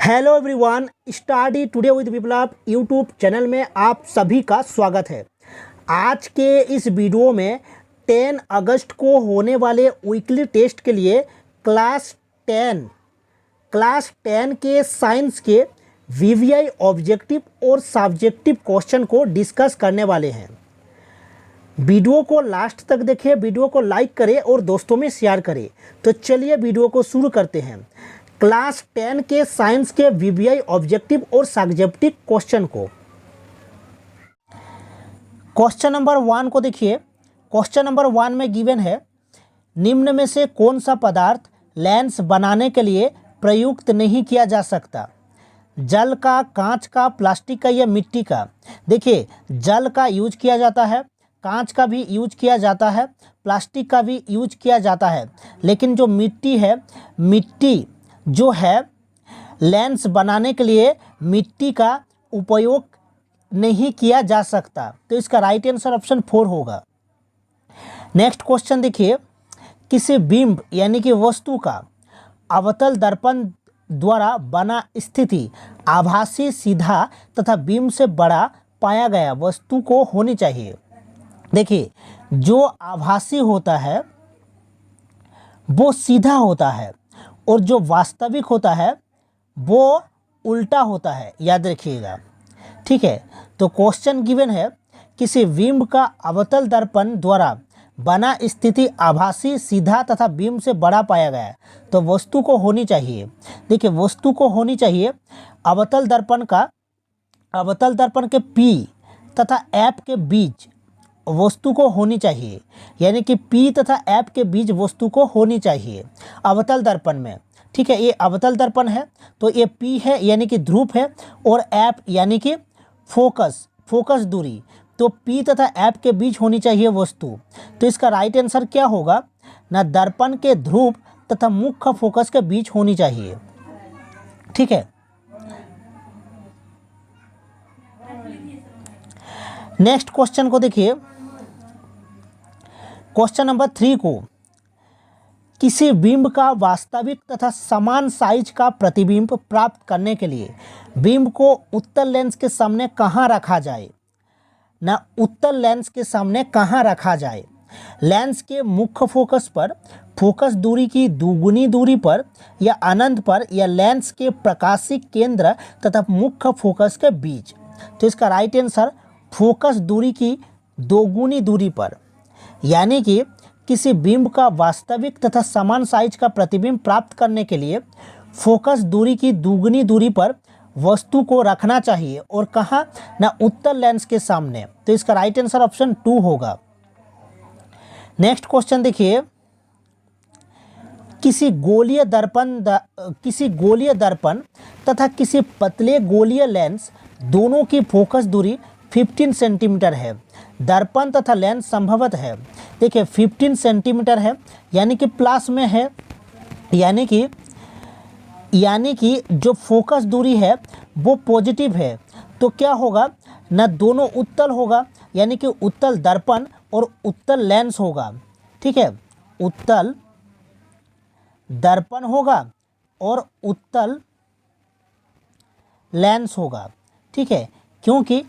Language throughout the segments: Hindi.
Hello everyone, study today with Viplav YouTube channel में आप सभी का स्वागत है। आज के इस वीडियो में 10 अगस्त को होने वाले वीकली टेस्ट के लिए क्लास 10 के साइंस के वीवीआई ऑब्जेक्टिव और सब्जेक्टिव क्वेश्चन को डिस्कस करने वाले हैं। वीडियो को लास्ट तक देखें, वीडियो को लाइक करें और दोस्तों में शेयर करें। तो चलिए वीडियो को शुरू करते हैं। क्लास 10 के साइंस के वीवीआई ऑब्जेक्टिव और सब्जेक्टिव क्वेश्चन को। क्वेश्चन नंबर 1 को देखिए। क्वेश्चन नंबर 1 में गिवन है, निम्न में से कौन सा पदार्थ लेंस बनाने के लिए प्रयुक्त नहीं किया जा सकता? जल का, कांच का, प्लास्टिक का या मिट्टी का? देखिए, जल का यूज किया जाता है, कांच का भी यूज किया जाता है, प्लास्टिक का भी यूज किया जाता है, लेकिन जो मिट्टी है, मिट्टी जो है लेंस बनाने के लिए मिट्टी का उपयोग नहीं किया जा सकता। तो इसका राइट आंसर ऑप्शन 4 होगा। नेक्स्ट क्वेश्चन देखिए, किसी बिंब यानी कि वस्तु का अवतल दर्पण द्वारा बना स्थिति आभासी, सीधा तथा बिंब से बड़ा पाया गया वस्तु को होनी चाहिए। देखिए, जो आभासी होता है वो सीधा होता है और जो वास्तविक होता है वो उल्टा होता है, याद रखिएगा। ठीक है, तो क्वेश्चन गिवन है, किसी बिंब का अवतल दर्पण द्वारा बना स्थिति आभासी, सीधा तथा बिंब से बड़ा पाया गया है, तो वस्तु को होनी चाहिए। देखिए, वस्तु को होनी चाहिए अवतल दर्पण के P तथा F के बीच वस्तु को होनी चाहिए, यानी कि P तथा F के बीच वस्तु को होनी चाहिए अवतल दर्पण में। ठीक है, ये अवतल दर्पण है तो ये P है यानी कि ध्रुव है, और F यानी कि फोकस दूरी, तो P तथा F के बीच होनी चाहिए वस्तु। तो इसका राइट आंसर क्या होगा ना, दर्पण के ध्रुव तथा मुख्य फोकस के बीच होनी चाहिए। ठीक है, नेक्स्ट क्वेश्चन को देखिए। क्वेश्चन नंबर 3 को, किसी बिंब का वास्तविक तथा समान साइज का प्रतिबिंब प्राप्त करने के लिए बिंब को उत्तल लेंस के सामने कहाँ रखा जाए? ना, उत्तल लेंस के सामने कहाँ रखा जाए? लेंस के मुख्य फोकस पर, फोकस दूरी की दुगुनी दूरी पर या अनंत पर, या लेंस के प्रकाशिक केंद्र तथा मुख्य फोकस के बीच? तो इसका राइट आंसर फोकस दूरी की दोगुनी दूरी पर, यानी कि किसी बिंब का वास्तविक तथा समान साइज का प्रतिबिंब प्राप्त करने के लिए फोकस दूरी की दुगुनी दूरी पर वस्तु को रखना चाहिए, और कहाँ ना, उत्तल लेंस के सामने। तो इसका राइट आंसर ऑप्शन 2 होगा। नेक्स्ट क्वेश्चन देखिए, किसी गोलीय दर्पण तथा किसी पतले गोलीय लेंस दोनों की फोकस दूरी 15 सेंटीमीटर है। दर्पण तथा लेंस संभवत है, देखिए 15 सेंटीमीटर है, यानी कि प्लस में है, यानी कि जो फोकस दूरी है वो पॉजिटिव है। तो क्या होगा ना, दोनों उत्तल होगा, यानी कि उत्तल दर्पण और उत्तल लेंस होगा। ठीक है, उत्तल दर्पण होगा और उत्तल लेंस होगा। ठीक है, क्योंकि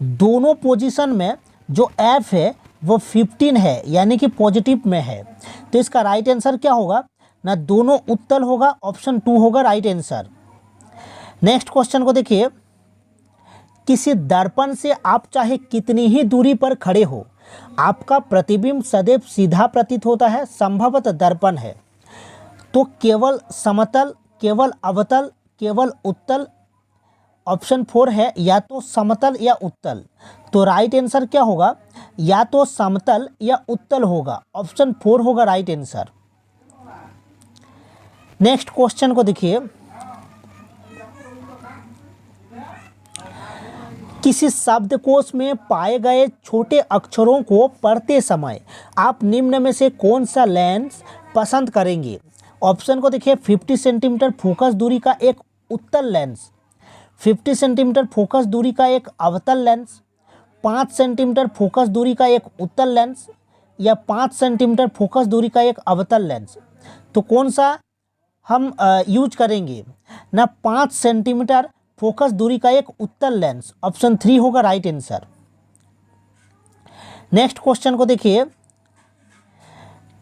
दोनों पोजीशन में जो F है वो 15 है, यानी कि पॉजिटिव में है। तो इसका राइट आंसर क्या होगा ना, दोनों उत्तल होगा, ऑप्शन 2 होगा राइट आंसर। नेक्स्ट क्वेश्चन को देखिए, किसी दर्पण से आप चाहे कितनी ही दूरी पर खड़े हो, आपका प्रतिबिंब सदैव सीधा प्रतीत होता है, संभवतः दर्पण है। तो केवल समतल, केवल अवतल, केवल उत्तल, ऑप्शन 4 है, या तो समतल या उत्तल। तो राइट आंसर क्या होगा, या तो समतल या उत्तल होगा, ऑप्शन 4 होगा राइट आंसर। नेक्स्ट क्वेश्चन को देखिए, किसी शब्दकोश में पाए गए छोटे अक्षरों को पढ़ते समय आप निम्न में से कौन सा लेंस पसंद करेंगे? ऑप्शन को देखिए, 50 सेंटीमीटर फोकस दूरी का एक उत्तल लेंस, 50 सेंटीमीटर फोकस दूरी का एक अवतल लेंस, 5 सेंटीमीटर फोकस दूरी का एक उत्तल लेंस, या 5 सेंटीमीटर फोकस दूरी का एक अवतल लेंस। तो कौन सा हम यूज करेंगे ना 5 सेंटीमीटर फोकस दूरी का एक उत्तल लेंस। ऑप्शन 3 होगा राइट आंसर। नेक्स्ट क्वेश्चन को देखिए,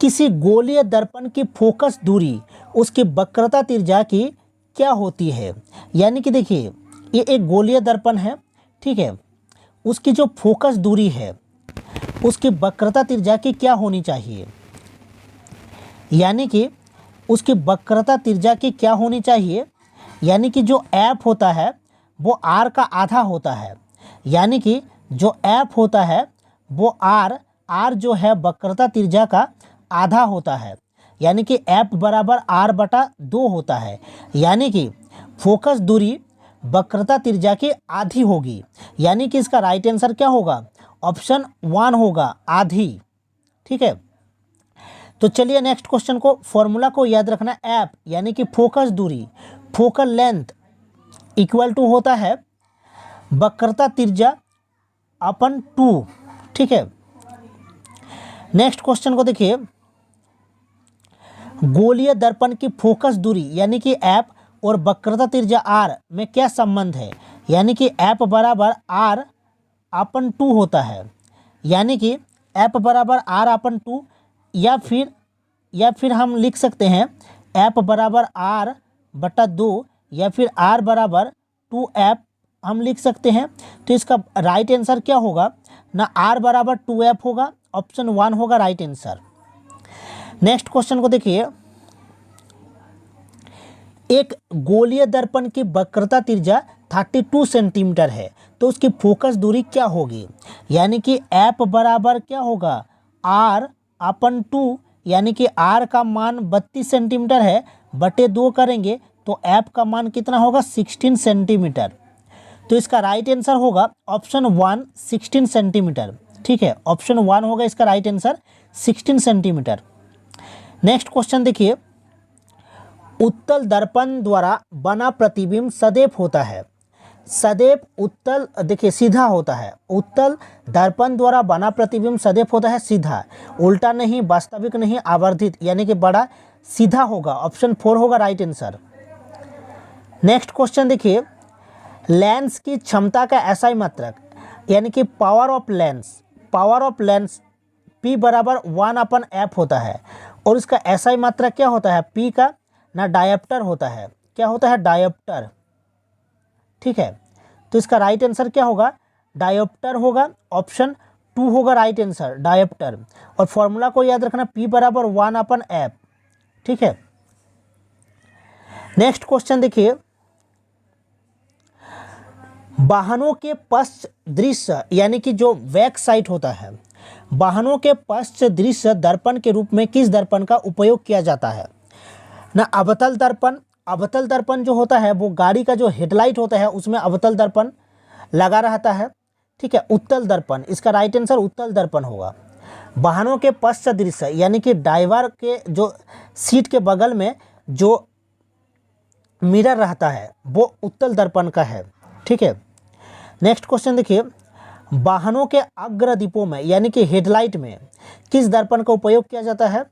किसी गोलीय दर्पण की फोकस दूरी उसकी वक्रता त्रिज्या की क्या होती है। यानी कि देखिए ये एक गोलीय दर्पण है, ठीक है, उसकी जो फोकस दूरी है उसकी वक्रता त्रिज्या की क्या होनी चाहिए। यानी कि उसकी वक्रता त्रिज्या की क्या होनी चाहिए, यानी कि जो एफ होता है वो आर का आधा होता है। यानी कि जो एफ होता है वो आर जो है वक्रता त्रिज्या का आधा होता है। यानी कि एफ बराबर आर बटा 2 होता है। यानी कि फोकस दूरी वक्रता त्रिज्या की आधी होगी। यानी कि इसका राइट आंसर क्या होगा, ऑप्शन 1 होगा, आधी। ठीक है, तो चलिए नेक्स्ट क्वेश्चन को, फॉर्मूला को याद रखना। एफ यानी कि फोकस दूरी, फोकल लेंथ इक्वल टू होता है वक्रता त्रिज्या अपन 2। ठीक है, नेक्स्ट क्वेश्चन को देखिए, गोलीय दर्पण की फोकस दूरी यानी कि एफ और वक्रता त्रिज्या आर में क्या संबंध है। यानी कि एफ बराबर आर अपन 2 होता है। यानी कि एफ बराबर आर अपन 2, या फिर हम लिख सकते हैं एफ बराबर आर बटा 2, या फिर आर बराबर 2f हम लिख सकते हैं। तो इसका राइट आंसर क्या होगा ना, आर बराबर 2f होगा। ऑप्शन 1 होगा राइट आंसर। नेक्स्ट क्वेश्चन को देखिए, एक गोलीय दर्पण की वक्रता त्रिज्या 32 सेंटीमीटर है तो उसकी फोकस दूरी क्या होगी। यानी कि एफ बराबर क्या होगा, आर अपन 2, यानी कि आर का मान 32 सेंटीमीटर है, बटे 2 करेंगे तो एफ का मान कितना होगा, 16 सेंटीमीटर। तो इसका राइट आंसर होगा ऑप्शन 1, 16 सेंटीमीटर। ठीक है, ऑप्शन 1 होगा इसका right answer, 16 centimetre. Next question देखिए, उत्तल दर्पण द्वारा बना प्रतिबिंब सदैव होता है। सदैव उत्तल, देखिए सीधा होता है। उत्तल दर्पण द्वारा बना प्रतिबिंब सदैव होता है सीधा, उल्टा नहीं, वास्तविक नहीं, आवर्धित, यानी कि बड़ा सीधा होगा। ऑप्शन 4 होगा राइट आंसर। नेक्स्ट क्वेश्चन देखिए, लेंस की क्षमता का एसआई मात्रक यानी कि पावर ऑफ लेंस P बराबर 1/f होता है और इसका एसआई मात्रक क्या होता है, P का ना डायप्टर होता है। क्या होता है, डायप्टर। ठीक है, तो इसका राइट आंसर क्या होगा, डायप्टर होगा। ऑप्शन 2 होगा राइट आंसर, डायप्टर। और फॉर्मूला को याद रखना, P बराबर 1/f। ठीक है, नेक्स्ट क्वेश्चन देखिए, वाहनों के पश्च दृश्य यानी कि जो बैक साइड होता है, वाहनों के पश्च दृश्य दर्पण के रूप में किस दर्पण का उपयोग किया जाता है ना, अवतल दर्पण। अवतल दर्पण जो होता है वो गाड़ी का जो हेडलाइट होता है उसमें अवतल दर्पण लगा रहता है। ठीक है, उत्तल दर्पण, इसका राइट आंसर उत्तल दर्पण होगा। वाहनों के पश्च दृश्य यानी कि ड्राइवर के जो सीट के बगल में जो मिरर रहता है वो उत्तल दर्पण का है। ठीक है, नेक्स्ट क्वेश्चन देखिए, वाहनों के अग्रदीपों में यानी कि हेडलाइट में किस दर्पण का उपयोग किया जाता है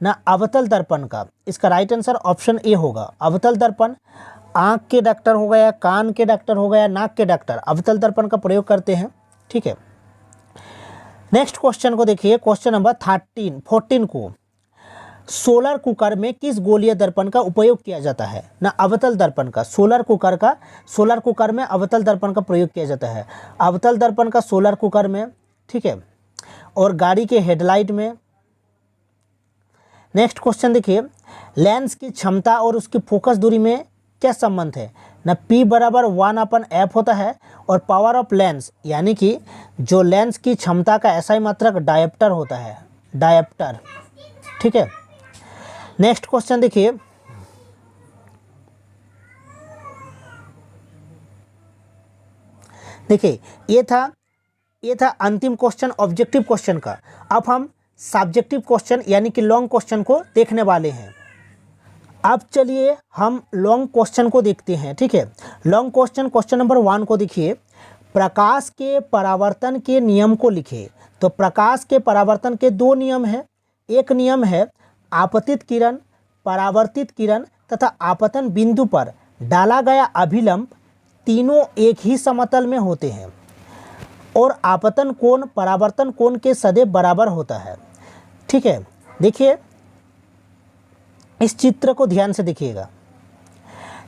ना, अवतल दर्पण का। इसका राइट आंसर ऑप्शन ए होगा, अवतल दर्पण। आँख के डॉक्टर हो गया, कान के डॉक्टर हो गया, नाक के डॉक्टर अवतल दर्पण का प्रयोग करते हैं। ठीक है, नेक्स्ट क्वेश्चन को देखिए, क्वेश्चन नंबर 14 को, सोलर कुकर में किस गोलीय दर्पण का उपयोग किया जाता है ना, अवतल दर्पण का। सोलर कुकर में अवतल दर्पण का प्रयोग किया जाता है, अवतल दर्पण का सोलर कुकर में। ठीक है, और गाड़ी के हेडलाइट में। नेक्स्ट क्वेश्चन देखिए, लेंस की क्षमता और उसकी फोकस दूरी में क्या संबंध है ना, P बराबर 1/f होता है और पावर ऑफ लेंस यानी कि जो लेंस की क्षमता का एसआई मात्रक डायप्टर होता है, डायप्टर। ठीक है, नेक्स्ट क्वेश्चन देखिए, ये था अंतिम क्वेश्चन ऑब्जेक्टिव क्वेश्चन का। अब हम सब्जेक्टिव क्वेश्चन यानी कि लॉन्ग क्वेश्चन को देखने वाले हैं। अब चलिए हम लॉन्ग क्वेश्चन को देखते हैं। ठीक है, लॉन्ग क्वेश्चन नंबर 1 को देखिए, प्रकाश के परावर्तन के नियम को लिखे। तो प्रकाश के परावर्तन के 2 नियम हैं। एक नियम है आपतित किरण, परावर्तित किरण तथा आपतन बिंदु पर डाला गया अभिलंब तीनों एक ही समतल में होते हैं और आपतन कोण परावर्तन कोण के सदैव बराबर होता है। ठीक है, देखिए इस चित्र को ध्यान से देखिएगा।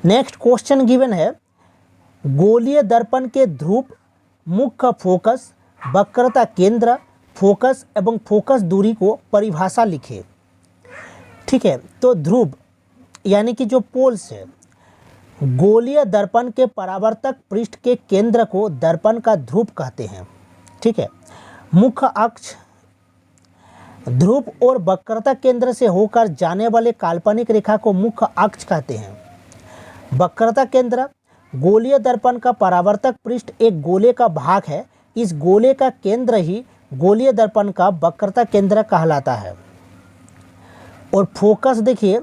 नेक्स्ट क्वेश्चन गिवन है, गोलीय दर्पण के ध्रुव, मुख्य फोकस, वक्रता केंद्र, फोकस एवं फोकस दूरी को परिभाषा लिखे। ठीक है, तो ध्रुव यानी कि जो पोल्स है, गोलीय दर्पण के परावर्तक पृष्ठ के केंद्र को दर्पण का ध्रुव कहते हैं। ठीक है, मुख्य अक्ष, ध्रुव और वक्रता केंद्र से होकर जाने वाले काल्पनिक रेखा को मुख्य अक्ष कहते हैं। वक्रता केंद्र, गोलीय दर्पण का परावर्तक पृष्ठ एक गोले का भाग है। इस गोले का केंद्र ही गोलीय दर्पण का वक्रता केंद्र कहलाता है। और फोकस देखिए,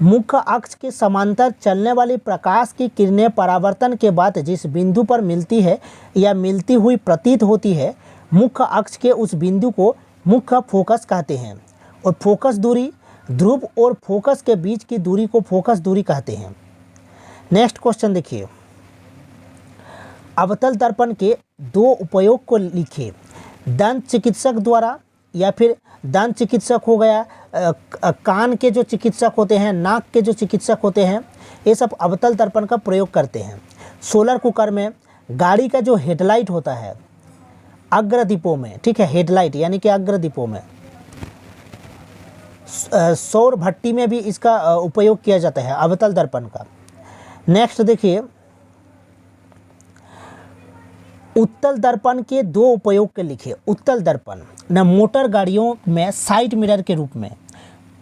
मुख्य अक्ष के समांतर चलने वाली प्रकाश की किरणें परावर्तन के बाद जिस बिंदु पर मिलती है या मिलती हुई प्रतीत होती है, मुख्य अक्ष के उस बिंदु को मुख्य फोकस कहते हैं। और फोकस दूरी, ध्रुव और फोकस के बीच की दूरी को फोकस दूरी कहते हैं। नेक्स्ट क्वेश्चन देखिए, अवतल दर्पण के दो उपयोग को लिखिए। दंत चिकित्सक द्वारा, या फिर दंत चिकित्सक हो गया, कान के जो चिकित्सक होते हैं, नाक के जो चिकित्सक होते हैं, ये सब अवतल दर्पण का प्रयोग करते हैं। सोलर कुकर में, गाड़ी का जो हेडलाइट होता है अग्रदीपों में, ठीक है, हेडलाइट यानी कि अग्रदीपों में, सौर भट्टी में भी इसका उपयोग किया जाता है अवतल दर्पण का। नेक्स्ट देखिए, उत्तल दर्पण के दो उपयोग के लिखे। उत्तल दर्पण न मोटर गाड़ियों में साइड मिरर के रूप में,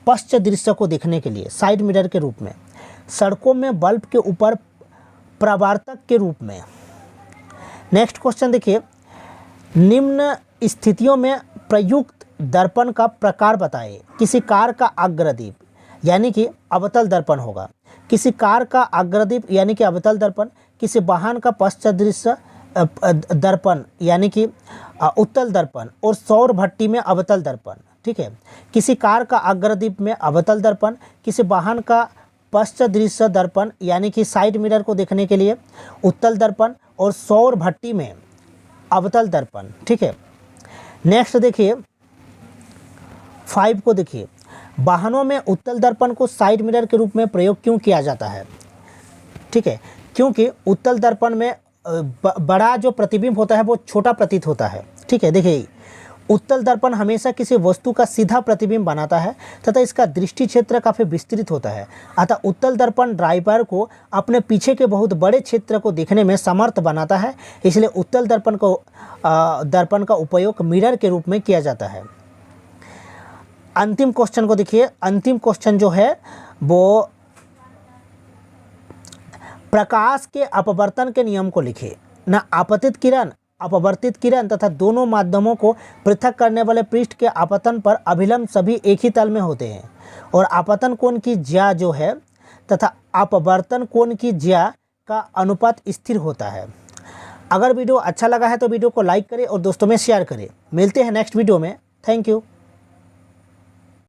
पश्च दृश्य को देखने के लिए साइड मिरर के रूप में, सड़कों में बल्ब के ऊपर प्रवर्तक के रूप में। नेक्स्ट क्वेश्चन देखिए, निम्न स्थितियों में प्रयुक्त दर्पण का प्रकार बताइए। किसी कार का अग्रदीप यानी कि अवतल दर्पण होगा, किसी कार का अग्रदीप यानी कि अवतल दर्पण, किसी वाहन का पश्च दृश्य दर्पण यानी कि उत्तल दर्पण, और सौर भट्टी में अवतल दर्पण। ठीक है, किसी कार का अग्रदीप में अवतल दर्पण, किसी वाहन का पश्च दृश्य दर्पण यानी कि साइड मिरर को देखने के लिए उत्तल दर्पण, और सौर भट्टी में अवतल दर्पण। ठीक है, नेक्स्ट देखिए 5 को देखिए, वाहनों में उत्तल दर्पण को साइड मिरर के रूप में प्रयोग क्यों किया जाता है। ठीक है, क्योंकि उत्तल दर्पण में बड़ा जो प्रतिबिंब होता है वो छोटा प्रतीत होता है। ठीक है, देखिए उत्तल दर्पण हमेशा किसी वस्तु का सीधा प्रतिबिंब बनाता है तथा इसका दृष्टि क्षेत्र काफ़ी विस्तृत होता है। अतः उत्तल दर्पण ड्राइवर को अपने पीछे के बहुत बड़े क्षेत्र को देखने में समर्थ बनाता है, इसलिए उत्तल दर्पण का उपयोग मिरर के रूप में किया जाता है। अंतिम क्वेश्चन को देखिए, अंतिम क्वेश्चन जो है वो प्रकाश के अपवर्तन के नियम को लिखे। न आपतित किरण, अपवर्तित किरण तथा दोनों माध्यमों को पृथक करने वाले पृष्ठ के आपतन पर अभिलंब सभी एक ही तल में होते हैं, और आपतन कोण की ज्या जो है तथा अपवर्तन कोण की ज्या का अनुपात स्थिर होता है। अगर वीडियो अच्छा लगा है तो वीडियो को लाइक करें और दोस्तों में शेयर करें। मिलते हैं नेक्स्ट वीडियो में। Thank you.